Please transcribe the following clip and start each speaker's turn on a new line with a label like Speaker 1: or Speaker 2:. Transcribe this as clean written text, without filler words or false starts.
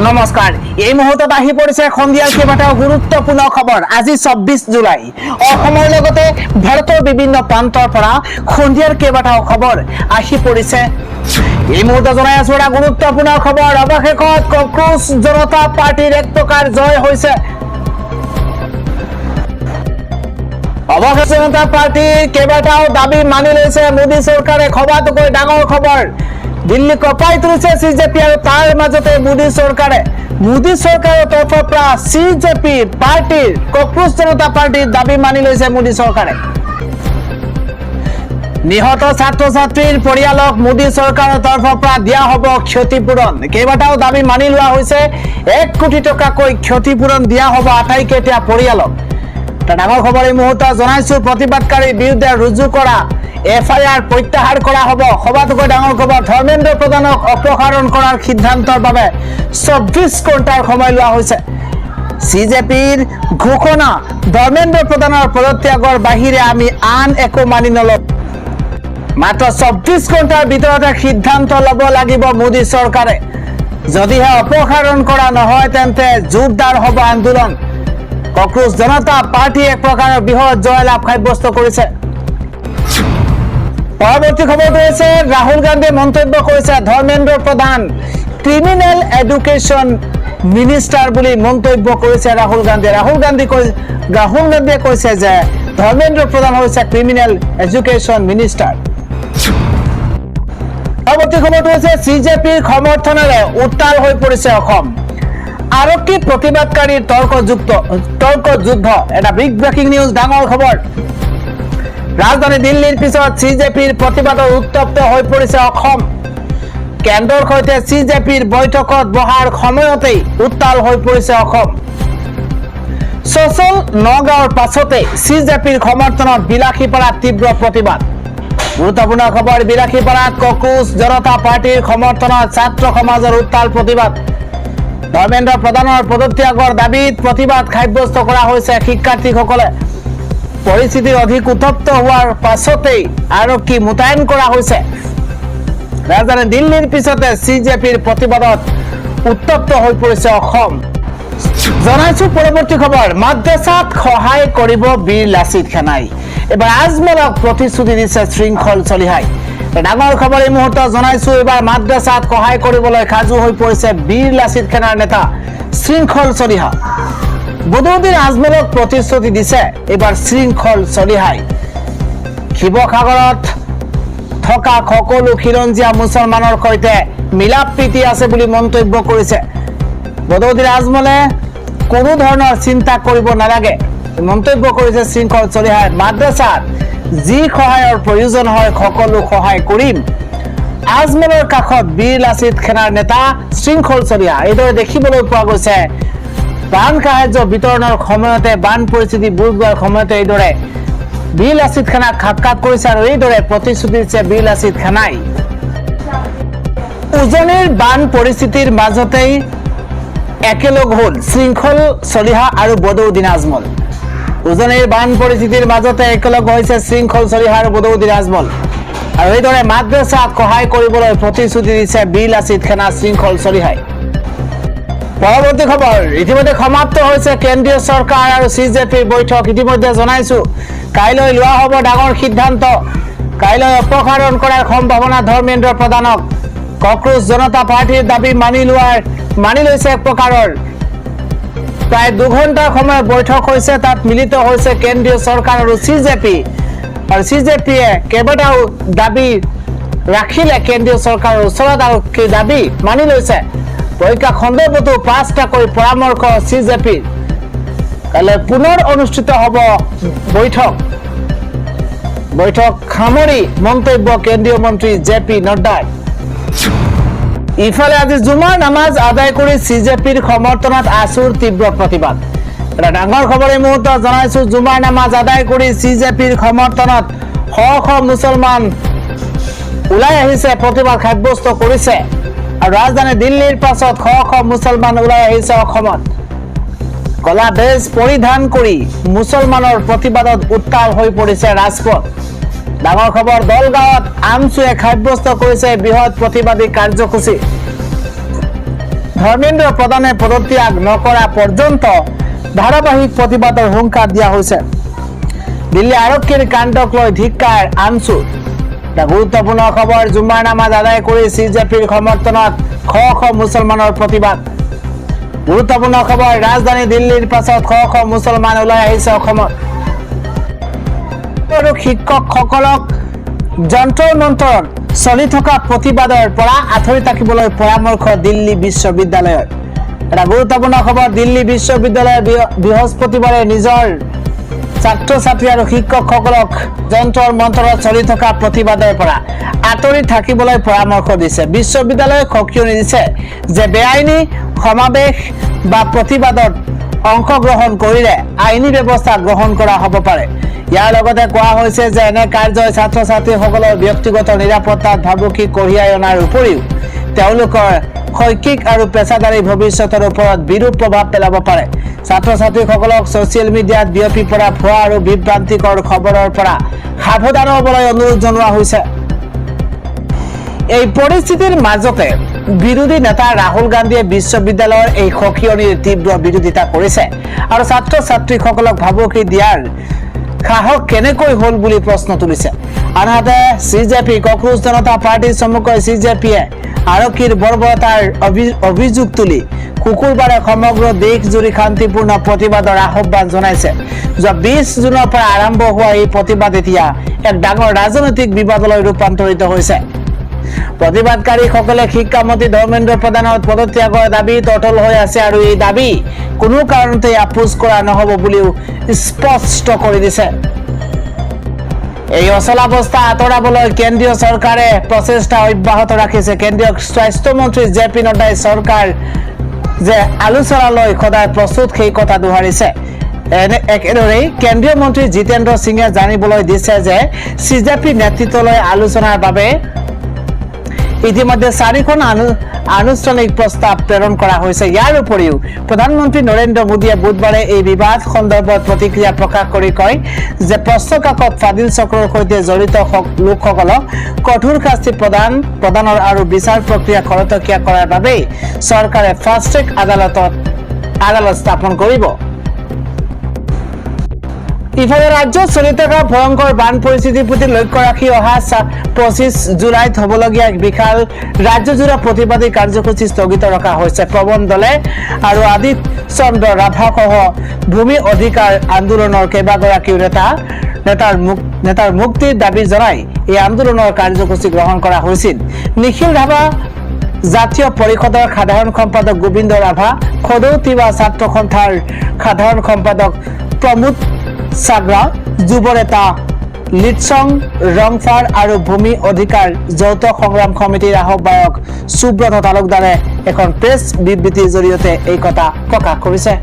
Speaker 1: নমস্কাৰ এই মুহূৰ্তত আহি পৰিছে সন্ধিয়াৰ কেইবাটাও গুৰুত্বপূৰ্ণ খবৰ। আজি ২৪ জুলাই অসমৰ লগতে ভাৰতৰ বিভিন্ন প্ৰান্তৰ পৰা সন্ধিয়াৰ কেইবাটাও খবৰ আহি পৰিছে। এই মুহূৰ্তত জনাই আছো এটা গুৰুত্বপূৰ্ণ খবৰ। অৱশেষত কক্ৰোচ জনতা পাৰ্টিৰ এক প্ৰকাৰ জয় হৈছে। অৱশেষত জনতা পাৰ্টিৰ কেইবাটাও দাবী মানি লৈছে মোদী চৰকাৰে। সবাতোকৈ ডাঙৰ খবৰ, দিল্লী কঁপাই তুলিছে সিজেপি আৰু তাৰ মাজতে মোদী চৰকাৰৰ তৰফৰ পৰা সিজেপি পাৰ্টিৰ কক্ৰোচ জনতা পাৰ্টিৰ দাবী মানি লৈছে মোদী চৰকাৰে। নিহত ছাত্ৰ ছাত্ৰীৰ পৰিয়ালক মোদী চৰকাৰৰ তৰফৰ পৰা দিয়া হ'ব ক্ষতিপূৰণ। কেইবাটাও দাবী মানি লোৱা হৈছে। 1 কোটি টকাকৈ ক্ষতিপূৰণ দিয়া হ'ব আটাইকেইটা পৰিয়ালক। এটা ডাঙৰ খবৰ এই মুহূৰ্তত জনাইছো। প্ৰতিবাদকাৰীৰ বিৰুদ্ধে ৰুজু কৰা FIR প্ৰত্যাহাৰ কৰা হ'ব। সবাতোকৈ ডাঙৰ খবৰ, ধৰ্মেন্দ্ৰ প্ৰধানক অপসাৰণ কৰাৰ সিদ্ধান্তৰ বাবে 24 ঘণ্টাৰ সময় লোৱা হৈছে। সিজেপিৰ ঘোষণা, ধৰ্মেন্দ্ৰ প্ৰধানৰ পদত্যাগৰ বাহিৰে আমি আন একো মানি নলওঁ। মাত্ৰ 24 ঘণ্টাৰ ভিতৰতে সিদ্ধান্ত ল'ব লাগিব মোদী চৰকাৰে। যদিহে অপসাৰণ কৰা নহয় তেন্তে জোৰদাৰ হ'ব আন্দোলন। কক্ৰোচ জনতা পাৰ্টিয়ে এক প্ৰকাৰৰ বৃহৎ জয়লাভ সাব্যস্ত কৰিছে। পৰৱৰ্তী খবৰটো হৈছে ৰাহুল গান্ধীয়ে মন্তব্য কৰিছে ধৰ্মেন্দ্ৰ প্ৰধান ক্ৰিমিনেল এডুকেশ্যন মিনিষ্টাৰ বুলি মন্তব্য কৰিছে ৰাহুল গান্ধীয়ে। ৰাহুল গান্ধীয়ে কৈছে যে ধৰ্মেন্দ্ৰ প্ৰধান হৈছে ক্ৰিমিনেল এডুকেশ্যন মিনিষ্টাৰ। পৰৱৰ্তী খবৰটো হৈছে সিজেপিৰ সমৰ্থনেৰে উত্তাল হৈ পৰিছে অসম। আৰক্ষী প্ৰতিবাদকাৰীৰ তৰ্ক যুদ্ধ, এটা বিগ ব্ৰেকিং নিউজ, ডাঙৰ খবৰ। ৰাজধানী দিল্লীৰ পিছত সিজেপিৰ প্ৰতিবাদত উত্তপ্ত হৈ পৰিছে অসম। কেন্দ্ৰৰ সৈতে সিজেপিৰ বৈঠকত বহাৰ সময়তেই উত্তাল হৈ পৰিছে অসম। ছচল নগাঁৱৰ পাছতে সিজেপিৰ সমৰ্থনত বিলাসীপাৰাত তীব্ৰ প্ৰতিবাদ। গুৰুত্বপূৰ্ণ খবৰ, বিলাসীপাৰাত কক্ৰোচ জনতা পাৰ্টিৰ সমৰ্থনত ছাত্ৰ সমাজৰ উত্তাল প্ৰতিবাদ। ধৰ্মেন্দ্ৰ প্ৰধানৰ পদত্যাগৰ দাবীত প্ৰতিবাদ সাব্যস্ত কৰা হৈছে শিক্ষাৰ্থীসকলে। পৰিস্থিতি অধিক উত্তপ্ত হোৱাৰ পাছতেই আৰক্ষী মোতায়েন কৰা হৈছে। ৰাজধানী দিল্লীৰ পিছতে সিজেপিৰ প্ৰতিবাদত উত্তপ্ত হৈ পৰিছে অসম। জনাইছো পৰৱৰ্তী খবৰ, মাদ্ৰাছাত সহায় কৰিব বীৰ লাচিত খানাই। এবাৰ আজমলক প্ৰতিশ্ৰুতি দিছে শৃংখল চলিহাই। ডাঙৰ খবৰ এই মুহূৰ্তত জনাইছো। এইবাৰ মাদ্ৰাছাত সহায় কৰিবলৈ সাজু হৈ পৰিছে বীৰ লাচিত খানাৰ নেতা শৃংখল চলিহা। বদৰুদ্দিন আজমলক প্ৰতিশ্ৰুতি দিছে এইবাৰ শৃংখল চলিহাই। শিৱসাগৰত থকা সকলো খিলঞ্জীয়া মুছলমানৰ সৈতে মিলাপ প্ৰীতি আছে বুলি মন্তব্য কৰিছে বদৰুদ্দিন আজমলে। কোনো ধৰণৰ চিন্তা কৰিব নালাগে মন্তব্য কৰিছে শৃংখল চলিহাই। মাদ্ৰাছাত যি সহায়ৰ প্ৰয়োজন হয় সকলো সহায় কৰিম। আজমলৰ কাষত বীৰ লাচিত খানাৰ নেতা শৃংখল চলিহা। এইদৰে দেখিবলৈ পোৱা গৈছে বান সাহায্য বিতৰণৰ সময়তে, বান পৰিস্থিতি বুজ লোৱাৰ সময়তে এইদৰে বীৰ লাচিত খানাক সাক্ষাৎ কৰিছে আৰু এইদৰে প্ৰতিশ্ৰুতি দিছে বীৰ লাচিত খানাই। উজনিৰ বান পৰিস্থিতিৰ মাজতেই একেলগ হ'ল শৃংখল চলিহা আৰু বদৰুদ্দিন আজমল। উজনিৰ বান পৰিস্থিতিৰ মাজতে একেলগ হৈছে শৃংখল চলিহা আৰু বদৰুদ্দিন আজমল। আৰু এইদৰে মাদ্ৰাছাক সহায় কৰিবলৈ প্ৰতিশ্ৰুতি দিছে বীৰ লাচিত খানা, শৃংখল চলিহাই। পৰৱৰ্তী খবৰ, ইতিমধ্যে সমাপ্ত হৈছে কেন্দ্ৰীয় চৰকাৰ আৰু সিজেপিৰ বৈঠক। ইতিমধ্যে জনাইছো কাইলৈ লোৱা হ'ব ডাঙৰ সিদ্ধান্ত। কাইলৈ অপসাৰণ কৰাৰ সম্ভাৱনা ধৰ্মেন্দ্ৰ প্ৰধানক। কক্ৰোচ জনতা পাৰ্টিৰ দাবী মানি লৈছে এক প্ৰকাৰৰ। প্ৰায় 2 ঘণ্টাৰ সময় বৈঠক হৈছে। তাত মিলিত হৈছে কেন্দ্ৰীয় চৰকাৰ আৰু সিজেপি। আৰু সিজেপিয়ে কেইবাটাও দাবী ৰাখিলে কেন্দ্ৰীয় চৰকাৰৰ ওচৰত আৰু সেই দাবী মানি লৈছে। পৰীক্ষা সন্দৰ্ভতো 5টাকৈ পৰামৰ্শ সিজেপিৰ। কাইলৈ পুনৰ অনুষ্ঠিত হ'ব বৈঠক সামৰি মন্তব্য কেন্দ্ৰীয় মন্ত্ৰী JP নড্ডাৰ। ইফালে আজি জুমাৰ নামাজ আদায় কৰি সিজেপিৰ সমৰ্থনত আছুৰ তীব্ৰ প্ৰতিবাদ। এটা ডাঙৰ খবৰ এই মুহূৰ্তত জনাইছো। জুমাৰ নামাজ আদায় কৰি সিজেপিৰ সমৰ্থনত শ শ মুছলমান ওলাই আহিছে, প্ৰতিবাদ সাব্যস্ত কৰিছে। আৰু ৰাজধানী দিল্লীৰ পাছত শ শ মুছলমান ওলাই আহিছে অসমত। কলা ড্ৰেছ পৰিধান কৰি মুছলমানৰ প্ৰতিবাদত উত্তাল হৈ পৰিছে ৰাজপথ। ডাঙৰ খবৰ, দলগাঁৱত আমচুৱে সাব্যস্ত কৰিছে বৃহৎ প্ৰতিবাদী কাৰ্যসূচী। ধৰ্মেন্দ্ৰ প্ৰধানে পদত্যাগ নকৰা পৰ্যন্ত ধাৰাবাহিক প্ৰতিবাদৰ হুংকাৰ দিয়া হৈছে। দিল্লী আৰক্ষীৰ কাণ্ডক লৈ ধিক্কাৰ আনছুৰ। এটা গুৰুত্বপূৰ্ণ খবৰ, জুম্মাৰ নামাজ আদায় কৰি CJPৰ সমৰ্থনত শ শ মুছলমানৰ প্ৰতিবাদ। গুৰুত্বপূৰ্ণ খবৰ, ৰাজধানী দিল্লীৰ পাছত শ শ মুছলমান ওলাই আহিছে অসমত। আৰু শিক্ষকসকলক যন্তৰ মন্তৰত চলি থকা প্ৰতিবাদৰ পৰা আঁতৰি থাকিবলৈ পৰামৰ্শ দিল্লী বিশ্ববিদ্যালয়ৰ। এটা গুৰুত্বপূৰ্ণ খবৰ, দিল্লী বিশ্ববিদ্যালয়ে বৃহস্পতিবাৰে নিজৰ ছাত্ৰ ছাত্ৰী আৰু শিক্ষকসকলক যন্তৰ মন্তৰত চলি থকা প্ৰতিবাদৰ পৰা আঁতৰি থাকিবলৈ পৰামৰ্শ দিছে। বিশ্ববিদ্যালয়ে সকিয়নি দিছে যে বেআইনী সমাৱেশ বা প্ৰতিবাদত অংশগ্ৰহণ কৰিলে আইনী ব্যৱস্থা গ্ৰহণ কৰা হ'ব পাৰে। ইয়াৰ লগতে কোৱা হৈছে যে এনে কাৰ্যই ছাত্ৰ ছাত্ৰীসকলৰ ব্যক্তিগত নিৰাপত্তাত ভাবুকি কঢ়িয়াই অনাৰ উপৰিও তেওঁলোকৰ শৈক্ষিক আৰু পেছাদাৰী ভৱিষ্যতৰ ওপৰত বিৰূপ প্ৰভাৱ পেলাব পাৰে। ছাত্ৰ ছাত্ৰীসকলক ছ'চিয়েল মিডিয়াত বিয়পি পৰা ভুৱা আৰু বিভ্ৰান্তিকৰ খবৰৰ পৰা সাৱধান হ'বলৈ অনুৰোধ জনোৱা হৈছে। এই পৰিস্থিতিৰ মাজতে বিৰোধী নেতা ৰাহুল গান্ধীয়ে বিশ্ববিদ্যালয়ৰ এই সকিয়নিৰ তীব্ৰ বিৰোধিতা কৰিছে আৰু ছাত্ৰ ছাত্ৰীসকলক ভাবুকি দিয়াৰ সাহস কেনেকৈ হ'ল বুলি প্ৰশ্ন তুলিছে। আনহাতে CJP কক্ৰোচ জনতা পাৰ্টীৰ চমুকৈ CJPয়ে আৰক্ষীৰ বৰ্বৰতাৰ অভিযোগ তুলি শুকুৰবাৰে সমগ্ৰ দেশজুৰি শান্তিপূৰ্ণ প্ৰতিবাদৰ আহ্বান জনাইছে। যোৱা 20 জুনৰ পৰা আৰম্ভ হোৱা এই প্ৰতিবাদ এতিয়া এক ডাঙৰ ৰাজনৈতিক বিবাদলৈ ৰূপান্তৰিত হৈছে। প্ৰতিবাদকাৰীসকলে শিক্ষামন্ত্ৰী ধৰ্মেন্দ্ৰ প্ৰধানৰ পদত্যাগৰ দাবীত অটল হৈ আছে আৰু এই দাবী কোনো কাৰণতে আপোচ কৰা নহ'ব বুলিও স্পষ্ট কৰি দিছে। এই অচলাৱস্থা আঁতৰাবলৈ কেন্দ্ৰীয় চৰকাৰে প্ৰচেষ্টা অব্যাহত ৰাখিছে। কেন্দ্ৰীয় স্বাস্থ্যমন্ত্ৰী JP নাড্ডাই চৰকাৰ যে আলোচনালৈ সদায় প্ৰস্তুত সেই কথা দোহাৰিছে। একেদৰেই কেন্দ্ৰীয় মন্ত্ৰী জিতেন্দ্ৰ সিঙে জানিবলৈ দিছে যে CJP নেতৃত্বলৈ আলোচনাৰ বাবে ইতিমধ্যে 4খন আনুষ্ঠানিক প্ৰস্তাৱ প্ৰেৰণ কৰা হৈছে। ইয়াৰ উপৰিও প্ৰধানমন্ত্ৰী নৰেন্দ্ৰ মোদীয়ে বুধবাৰে এই বিবাদ সন্দৰ্ভত প্ৰতিক্ৰিয়া প্ৰকাশ কৰি কয় যে প্ৰশ্নকাকত ফাদিল চক্ৰৰ সৈতে জড়িত লোকসকলক কঠোৰ শাস্তি প্ৰদানৰ আৰু বিচাৰ প্ৰক্ৰিয়া খৰতকীয়া কৰাৰ বাবে চৰকাৰে ফাষ্ট ট্ৰেক আদালত স্থাপন কৰিব। ইফালে ৰাজ্যত চলি থকা ভয়ংকৰ বান পৰিস্থিতিৰ প্ৰতি লক্ষ্য ৰাখি অহা 25 জুলাইত হ'বলগীয়া বিশাল ৰাজ্যজোৰা প্ৰতিবাদী কাৰ্যসূচী স্থগিত ৰখা হৈছে। প্ৰবন দলে আৰু আদিত্য চন্দ্ৰ ৰাভাসহ ভূমি অধিকাৰ আন্দোলনৰ কেইবাগৰাকীও নেতাৰ মুক্তিৰ দাবী জনাই এই আন্দোলনৰ কাৰ্যসূচী গ্ৰহণ কৰা হৈছিল। নিখিল ৰাভা জাতীয় পৰিষদৰ সাধাৰণ সম্পাদক গোবিন্দ ৰাভা, খদৌ তিৱা ছাত্ৰ সন্থাৰ সাধাৰণ সম্পাদক প্ৰমোদ সাগৰা, যুৱ নেতা লিটচং ৰংফাৰ আৰু ভূমি অধিকাৰ যৌথ সংগ্ৰাম সমিতিৰ আহ্বায়ক সুব্ৰত তালুকদাৰে এখন প্ৰেছ বিবৃতিৰ জৰিয়তে এই কথা প্ৰকাশ কৰিছে।